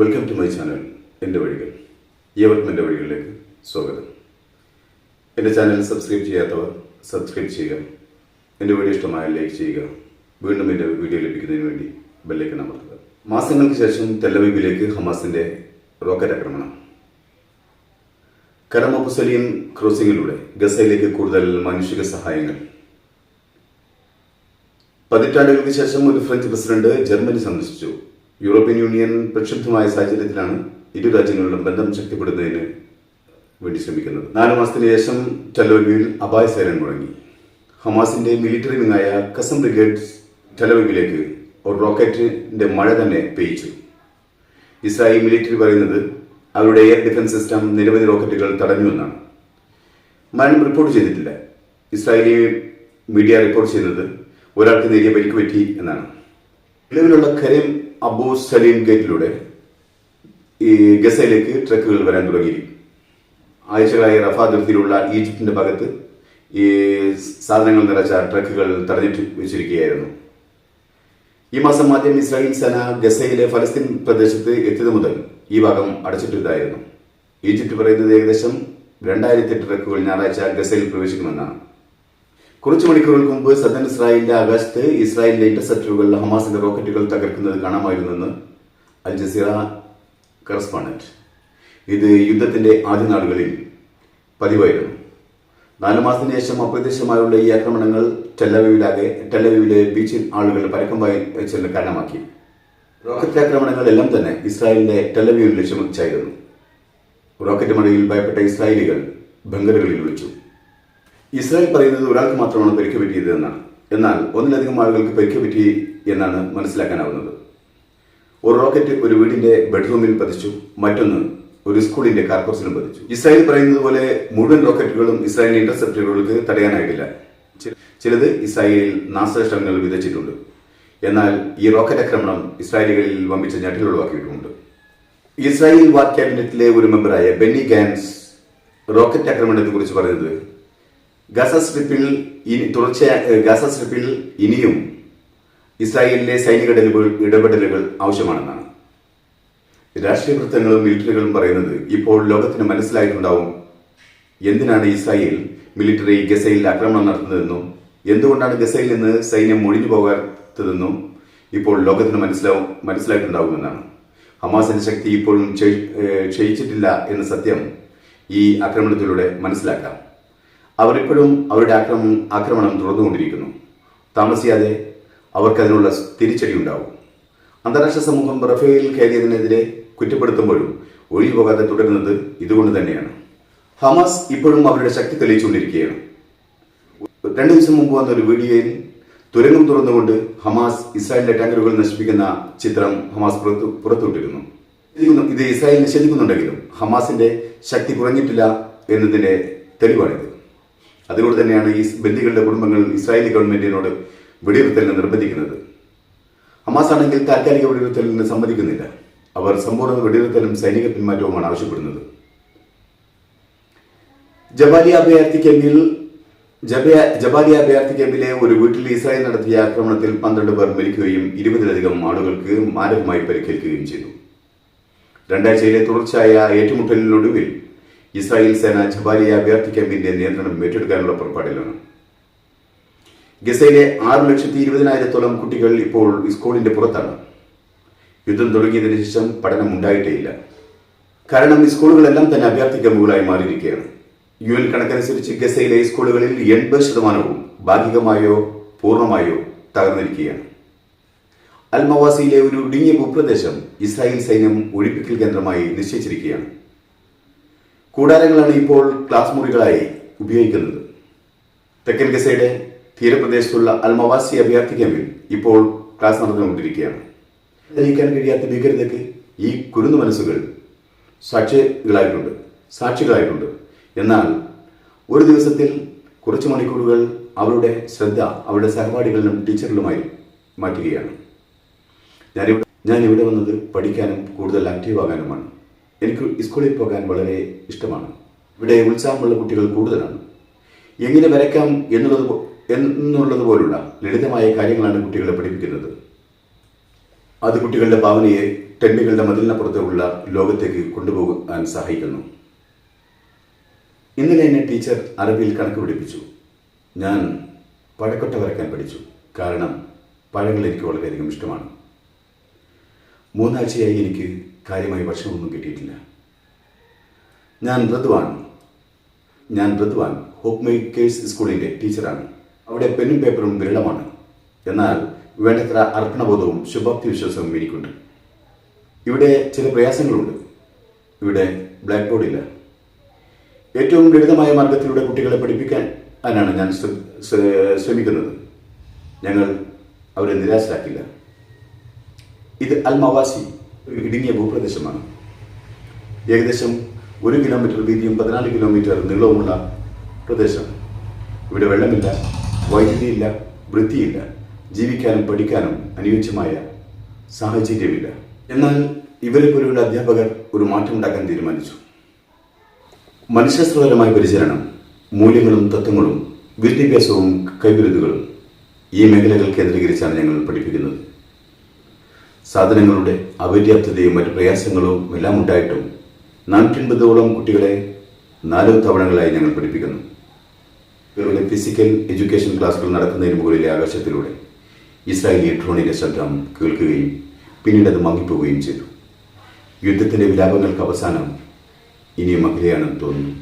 Welcome to my channel എൻ്റെ വഴികൾ. ഏവർക്കും എൻ്റെ വഴികളിലേക്ക് സ്വാഗതം. എൻ്റെ ചാനൽ സബ്സ്ക്രൈബ് ചെയ്യാത്തവർ സബ്സ്ക്രൈബ് ചെയ്യുക. എൻ്റെ വീഡിയോ ഇഷ്ടമായ ലൈക്ക് ചെയ്യുക. വീണ്ടും എൻ്റെ വീഡിയോ ലഭിക്കുന്നതിന് വേണ്ടി ബെല്ലൈക്കൺ അമർത്തുക. മാസങ്ങൾക്ക് ശേഷം തെല്ലവീബിലേക്ക് ഹമാസിൻ്റെ റോക്കറ്റ് ആക്രമണം. കരം അബു സലീം ക്രോസിംഗിലൂടെ ഗസയിലേക്ക് കൂടുതൽ മാനുഷിക സഹായങ്ങൾ. പതിറ്റാണ്ടുകൾക്ക് ശേഷം ഒരു ഫ്രഞ്ച് പ്രസിഡന്റ് ജർമ്മനി സന്ദർശിച്ചു. യൂറോപ്യൻ യൂണിയൻ പ്രക്ഷുബ്ധമായ സാഹചര്യത്തിലാണ് ഇരു രാജ്യങ്ങളിലും ബന്ധം ശക്തിപ്പെടുന്നതിന് വേണ്ടി ശ്രമിക്കുന്നത്. 4 മാസത്തിന് ശേഷം ടെലവീവിൽ അപായ സൈറൻ മുഴങ്ങി. ഹമാസിന്റെ മിലിറ്ററി വിങ്ങായ കസം ബ്രിഗേഡ് ടെലവീവിലേക്ക് ഒരു റോക്കറ്റിന്റെ മഴ തന്നെ പെയ്ച്ചു. ഇസ്രായേൽ മിലിറ്ററി പറയുന്നത് അവരുടെ എയർ ഡിഫൻസ് സിസ്റ്റം നിരവധി റോക്കറ്റുകൾ തടഞ്ഞുവെന്നാണ്. മരണം റിപ്പോർട്ട് ചെയ്തിട്ടില്ല. ഇസ്രായേലി മീഡിയ റിപ്പോർട്ട് ചെയ്യുന്നത് ഒരാൾക്ക് നേരിയ പരിക്ക് പറ്റി എന്നാണ്. നിലവിലുള്ള കരം അബു സലീം ഗേറ്റിലൂടെ ഈ ഗസയിലേക്ക് ട്രക്കുകൾ വരാൻ തുടങ്ങി. ആഴ്ചകളായി റഫ അതിർത്തിയിലുള്ള ഈജിപ്തിന്റെ ഭാഗത്ത് ഈ സാധനങ്ങൾ നിറച്ച ട്രക്കുകൾ തടഞ്ഞിട്ട് വെച്ചിരിക്കുകയായിരുന്നു. ഈ മാസം ആദ്യം ഇസ്രായേൽ സേന ഗസയിലെ ഫലസ്തീൻ പ്രദേശത്ത് എത്തിയത് മുതൽ ഈ ഭാഗം അടച്ചിട്ടില്ലായിരുന്നു. ഈജിപ്ത് പറയുന്നത് ഏകദേശം 2000 ട്രക്കുകൾ ഞായറാഴ്ച ഗസയിൽ പ്രവേശിക്കുമെന്നാണ്. കുറച്ചു മണിക്കൂറുകൾക്ക് മുമ്പ് സദൻ ഇസ്രായേലിന്റെ ആകാശത്ത് ഇസ്രായേലിന്റെ ഇന്റർസെപ്റ്ററുകൾ ഹമാസിന്റെ റോക്കറ്റുകൾ തകർക്കുന്നത് കാണാമായിരുന്നെന്ന് അൽ ജസീറ കറസ്പോണ്ടന്റ്. ഇത് യുദ്ധത്തിന്റെ ആദ്യ നാളുകളിൽ പതിവായിരുന്നു. 4 മാസത്തിന് ശേഷം അപ്രത്യക്ഷമായുള്ള ഈ ആക്രമണങ്ങൾ ടെല്ലവീവിലെ ബീച്ചിൽ ആളുകൾ പരക്കം വായിച്ചതിന് കാരണമാക്കി. റോക്കറ്റ് ആക്രമണങ്ങളെല്ലാം തന്നെ ഇസ്രായേലിന്റെ ടെല്ലവീവിൽ ലക്ഷ്യം വെച്ചായിരുന്നു. റോക്കറ്റ് മഴയിൽ ഭയപ്പെട്ട ഇസ്രായേലികൾ ബങ്കറുകളിൽ വിളിച്ചു. ഇസ്രായേൽ പറയുന്നത് ഒരാൾക്ക് മാത്രമാണ് പരിക്ക് പറ്റിയത് എന്നാണ്. എന്നാൽ ഒന്നിലധികം ആളുകൾക്ക് പരിക്ക് പറ്റി എന്നാണ് മനസ്സിലാക്കാനാവുന്നത്. ഒരു റോക്കറ്റ് ഒരു വീടിന്റെ ബെഡ്റൂമിൽ പതിച്ചു, മറ്റൊന്ന് ഒരു സ്കൂളിന്റെ കാർപോസിലും പതിച്ചു. ഇസ്രായേൽ പറയുന്നത് പോലെ മുഴുവൻ റോക്കറ്റുകളും ഇസ്രായേലിന്റെ ഇന്റർസെപ്റ്ററുകൾക്ക് തടയാനായിട്ടില്ല. ചിലത് ഇസ്രായേലിൽ നാശനഷ്ടങ്ങൾ വിതച്ചിട്ടുണ്ട്. എന്നാൽ ഈ റോക്കറ്റ് ആക്രമണം ഇസ്രായേലികളിൽ വമ്പിച്ച ഞെട്ടൽ ഒഴിവാക്കിയിട്ടുമുണ്ട്. ഇസ്രായേൽ വാർ ക്യാബിനറ്റിലെ ഒരു മെമ്പറായ ബെന്നി ഗാൻസ് റോക്കറ്റ് ആക്രമണത്തെ കുറിച്ച് പറയുന്നത് ഗസ സ്ട്രിപ്പിൽ ഇനിയും ഇസ്രായേലിലെ സൈനിക ഇടപെടലുകൾ ആവശ്യമാണെന്നാണ്. രാഷ്ട്രീയ വൃത്തങ്ങളും മിലിറ്ററികളും പറയുന്നത് ഇപ്പോൾ ലോകത്തിന് മനസ്സിലായിട്ടുണ്ടാവും എന്തിനാണ് ഇസ്രായേൽ മിലിറ്ററി ഗസയിൽ ആക്രമണം നടത്തുന്നതെന്നും എന്തുകൊണ്ടാണ് ഗസയിൽ നിന്ന് സൈന്യം ഒഴിഞ്ഞു പോകാത്തതെന്നും ഇപ്പോൾ ലോകത്തിന് മനസ്സിലായിട്ടുണ്ടാവുമെന്നാണ്. ഹമാസിന്റെ ശക്തി ഇപ്പോഴും ക്ഷയിച്ചിട്ടില്ല എന്ന സത്യം ഈ ആക്രമണത്തിലൂടെ മനസ്സിലാക്കാം. അവർ ഇപ്പോഴും അവരുടെ ആക്രമണം തുടർന്നുകൊണ്ടിരിക്കുന്നു. താമസിയാതെ അവർക്കതിനുള്ള തിരിച്ചടി ഉണ്ടാവും. അന്താരാഷ്ട്ര സമൂഹം റഫേൽ കയറിയതിനെതിരെ കുറ്റപ്പെടുത്തുമ്പോഴും ഒഴിഞ്ഞുപോകാതെ തുടരുന്നത് ഇതുകൊണ്ട് തന്നെയാണ്. ഹമാസ് ഇപ്പോഴും അവരുടെ ശക്തി തെളിയിച്ചുകൊണ്ടിരിക്കുകയാണ്. 2 ദിവസം മുമ്പ് വന്ന ഒരു വീഡിയോയിൽ തുരങ്കം തുറന്നുകൊണ്ട് ഹമാസ് ഇസ്രായേലിന്റെ ടാങ്കറുകൾ നശിപ്പിക്കുന്ന ചിത്രം ഹമാസ് പുറത്തുവിട്ടിരുന്നു. ഇത് ഇസ്രായേൽ നിഷേധിക്കുന്നുണ്ടെങ്കിലും ഹമാസിന്റെ ശക്തി കുറഞ്ഞിട്ടില്ല എന്നതിന്റെ തെളിവാണിത്. അതിലൂടെ തന്നെയാണ് ഈ ബന്ദികളുടെ കുടുംബങ്ങൾ ഇസ്രായേലി ഗവൺമെന്റിനോട് വെടിനിർത്തലിന് നിർബന്ധിക്കുന്നത്. ഹമാസ് ആണെങ്കിൽ താൽക്കാലിക വെടിനിർത്തലിന് സമ്മതിക്കുന്നില്ല. അവർ സമ്പൂർണ്ണ വെടിനിർത്തലും സൈനിക പിന്മാറ്റവുമാണ് ആവശ്യപ്പെടുന്നത്. ജബാലിയ അഭയാർത്ഥി ക്യാമ്പിലെ ഒരു വീട്ടിൽ ഇസ്രായേൽ നടത്തിയ ആക്രമണത്തിൽ 12 പേർ മരിക്കുകയും 20-ലധികം ആളുകൾക്ക് മാരകമായി പരിക്കേൽക്കുകയും ചെയ്തു. 2 ആഴ്ചയിലെ തുടർച്ചയായ ഏറ്റുമുട്ടലിനൊടുവിൽ ഇസ്രായേൽ സേന ജബാലിയ അഭയാർത്ഥി ക്യാമ്പിന്റെ നിയന്ത്രണം ഏറ്റെടുക്കാനുള്ള പുറപ്പാടിലാണ്. ഗസയിലെ 6,20,000-ഓളം കുട്ടികൾ ഇപ്പോൾ സ്കൂളിന്റെ പുറത്താണ്. യുദ്ധം തുടങ്ങിയതിനു ശേഷം പഠനം ഉണ്ടായിട്ടേയില്ല. കാരണം ഈ സ്കൂളുകളെല്ലാം തന്നെ അഭയാർത്ഥി ക്യാമ്പുകളായി മാറിയിരിക്കുകയാണ്. UN കണക്കനുസരിച്ച് ഗസയിലെ സ്കൂളുകളിൽ 80% ഭാഗികമായോ പൂർണ്ണമായോ തകർന്നിരിക്കുകയാണ്. അൽമവാസിയിലെ ഒരു ഇടുങ്ങിയ ഭൂപ്രദേശം ഇസ്രായേൽ സൈന്യം ഒഴിപ്പിക്കൽ കേന്ദ്രമായി നിശ്ചയിച്ചിരിക്കുകയാണ്. കൂടാരങ്ങളാണ് ഇപ്പോൾ ക്ലാസ് മുറികളായി ഉപയോഗിക്കുന്നത്. തെക്കൻ ഗസയുടെ തീരപ്രദേശത്തുള്ള അൽമവാസി അഭയാർത്ഥി ക്യാമ്പിൽ ഇപ്പോൾ ക്ലാസ് നടന്നുകൊണ്ടിരിക്കുകയാണ്. തെളിയിക്കാൻ കഴിയാത്ത ഭീകരതയ്ക്ക് ഈ കുരുന്നു മനസ്സുകൾ സാക്ഷികളായിട്ടുണ്ട്. എന്നാൽ ഒരു ദിവസത്തിൽ കുറച്ച് മണിക്കൂറുകൾ അവരുടെ ശ്രദ്ധ അവരുടെ സഹപാഠികളിലും ടീച്ചറിലുമായി മാറ്റുകയാണ്. ഞാനിവിടെ വന്നത് പഠിക്കാനും കൂടുതൽ ആക്റ്റീവ് ആകാനുമാണ്. എനിക്ക് സ്കൂളിൽ പോകാൻ വളരെ ഇഷ്ടമാണ്. ഇവിടെ ഉത്സാഹമുള്ള കുട്ടികൾ കൂടുതലാണ്. എങ്ങനെ വരയ്ക്കാം എന്നുള്ളതുപോലുള്ള ലളിതമായ കാര്യങ്ങളാണ് കുട്ടികളെ പഠിപ്പിക്കുന്നത്. അത് കുട്ടികളുടെ ഭാവനയെ ടെന്റുകളുടെ മതിലിനപ്പുറത്തുള്ള ലോകത്തേക്ക് കൊണ്ടുപോകാൻ സഹായിക്കുന്നു. ഇന്നലെ എന്നെ ടീച്ചർ അറബിയിൽ കണക്ക് പഠിപ്പിച്ചു. ഞാൻ പഴക്കൊട്ട വരയ്ക്കാൻ പഠിച്ചു. കാരണം പഴങ്ങൾ എനിക്ക് വളരെയധികം ഇഷ്ടമാണ്. 3 ആഴ്ചയായി എനിക്ക് കാര്യമായി ഭക്ഷണമൊന്നും കിട്ടിയിട്ടില്ല. ഞാൻ ഋതുവാൻ ഹോപ്പ് മേക്കേഴ്സ് സ്കൂളിൻ്റെ ടീച്ചറാണ്. അവിടെ പെന്നും പേപ്പറും വിരളമാണ്. എന്നാൽ വേണ്ടത്ര അർപ്പണബോധവും ശുഭാപ്തി വിശ്വാസവും എനിക്കുണ്ട്. ഇവിടെ ചില പ്രയാസങ്ങളുണ്ട്. ഇവിടെ ബ്ലാക്ക് ബോർഡ് ഇല്ല. ഏറ്റവും ലളിതമായ മാർഗത്തിലൂടെ കുട്ടികളെ പഠിപ്പിക്കാനാണ് ഞാൻ ശ്രമിക്കുന്നത്. ഞങ്ങൾ അവരെ നിരാശരാക്കില്ല. ഇത് അൽ മവാസി, ഇടുങ്ങിയ ഭൂപ്രദേശമാണ്. ഏകദേശം 1 കിലോമീറ്റർ വീതിയും 14 കിലോമീറ്റർ നീളവുമുള്ള പ്രദേശം. ഇവിടെ വെള്ളമില്ല, വൈദ്യുതിയില്ല, വൃത്തിയില്ല, ജീവിക്കാനും പഠിക്കാനും അനുയോജ്യമായ സാഹചര്യമില്ല. എന്നാൽ ഇവരെ പോലെയുള്ള അധ്യാപകർ ഒരു മാറ്റമുണ്ടാക്കാൻ തീരുമാനിച്ചു. മനഃശാസ്ത്രപരമായ പരിചരണം, മൂല്യങ്ങളും തത്വങ്ങളും, വിദ്യാഭ്യാസവും കൈവിരുതുകളും ഈ മേഖലകൾ കേന്ദ്രീകരിച്ചാണ് ഞങ്ങൾ പഠിപ്പിക്കുന്നത്. സാധനങ്ങളുടെ അപര്യാപ്തതയും മറ്റ് പ്രയാസങ്ങളും എല്ലാം ഉണ്ടായിട്ടും 480ഓളം കുട്ടികളെ 4 തവണകളായി ഞങ്ങൾ പഠിപ്പിക്കുന്നു. ഇവരുടെ ഫിസിക്കൽ എഡ്യൂക്കേഷൻ ക്ലാസുകൾ നടക്കുന്നതിന് മുകളിലെ ആകാശത്തിലൂടെ ഇസ്രായേലി ഡ്രോണിന്റെ ശബ്ദം കേൾക്കുകയും പിന്നീട് അത് മങ്ങിപ്പോവുകയും ചെയ്തു. യുദ്ധത്തിന്റെ വിലാപങ്ങൾക്ക് അവസാനം ഇനിയും അകലെയാണെന്ന് തോന്നുന്നു.